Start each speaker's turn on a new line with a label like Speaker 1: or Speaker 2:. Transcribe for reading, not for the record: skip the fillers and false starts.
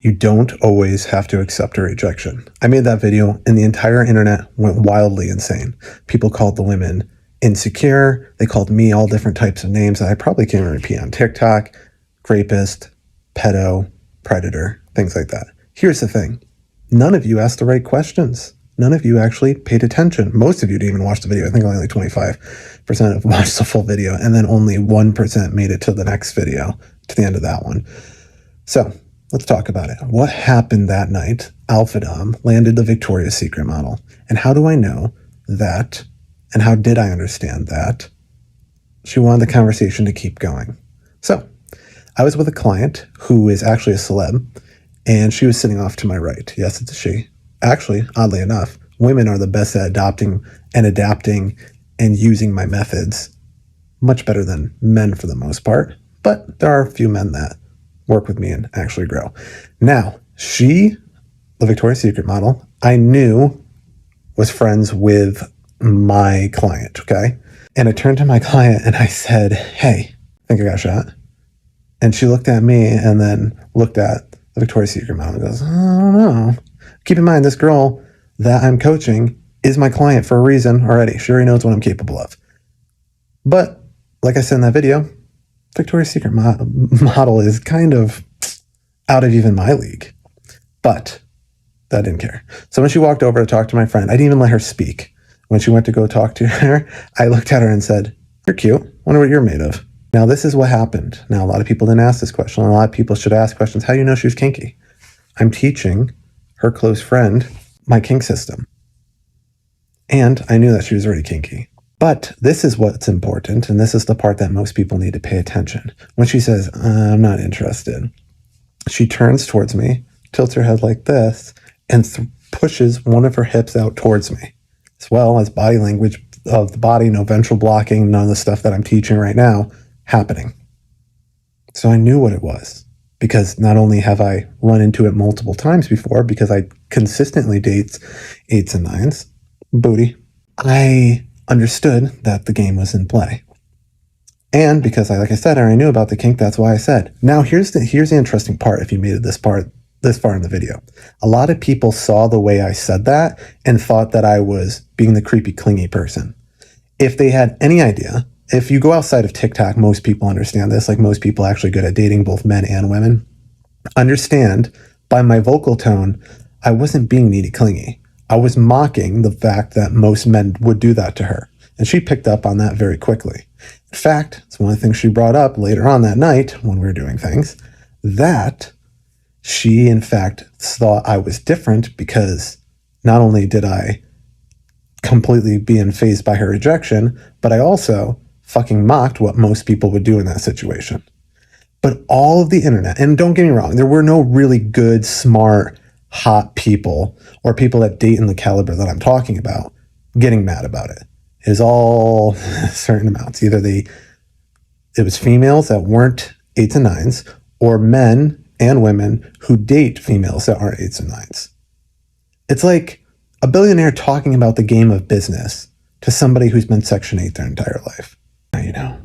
Speaker 1: You don't always have to accept a rejection. I made that video and the entire internet went wildly insane. People called the women insecure. They called me all different types of names that I probably can't even repeat on TikTok. Rapist, pedo, predator, things like that. Here's the thing. None of you asked the right questions. None of you actually paid attention. Most of you didn't even watch the video. I think only like 25% have watched the full video, and then only 1% made it to the next video, to the end of that one. So let's talk about it. What happened that night? Alpha Dom landed the Victoria's Secret model. And how do I know that, and how did I understand that she wanted the conversation to keep going? So I was with a client who is actually a celeb, and she was sitting off to my right. Yes, it's a she. Actually, oddly enough, women are the best at adopting and adapting and using my methods much better than men for the most part. But there are a few men that work with me and actually grow. Now, she, the Victoria's Secret model, I knew was friends with my client, okay? And I turned to my client and I said, hey, I think I got shot. And she looked at me and then looked at the Victoria's Secret model and goes, I don't know. Keep in mind, this girl that I'm coaching is my client for a reason already. She already knows what I'm capable of. But like I said in that video, Victoria's Secret model is kind of out of even my league. But I didn't care. So when she walked over to talk to my friend, I didn't even let her speak. When she went to go talk to her, I looked at her and said, you're cute. Wonder what you're made of. Now, this is what happened. Now, a lot of people didn't ask this question. A lot of people should ask questions. How do you know she was kinky? I'm teaching her close friend my kink system. And I knew that she was already kinky. But this is what's important, and this is the part that most people need to pay attention. When she says, I'm not interested, she turns towards me, tilts her head like this, and pushes one of her hips out towards me, as well as body language of the body, no ventral blocking, none of the stuff that I'm teaching right now happening. So I knew what it was, because not only have I run into it multiple times before, because I consistently dates 8s and 9s, booty, I understood that the game was in play. And because like I said, I already knew about the kink, that's why I said. Now here's the interesting part if you made it this far in the video. A lot of people saw the way I said that and thought that I was being the creepy, clingy person. If they had any idea, if you go outside of TikTok, most people understand this, like most people actually good at dating both men and women, understand by my vocal tone, I wasn't being needy, clingy. I was mocking the fact that most men would do that to her. And she picked up on that very quickly. In fact, it's one of the things she brought up later on that night when we were doing things, that she, in fact, thought I was different because not only did I completely be unfazed by her rejection, but I also fucking mocked what most people would do in that situation. But all of the internet, and don't get me wrong, there were no really good, smart, hot people or people that date in the caliber that I'm talking about getting mad about it. It is all certain amounts. Either it was females that weren't 8s and 9s, or men and women who date females that aren't 8s and 9s. It's like a billionaire talking about the game of business to somebody who's been Section 8 their entire life. You know.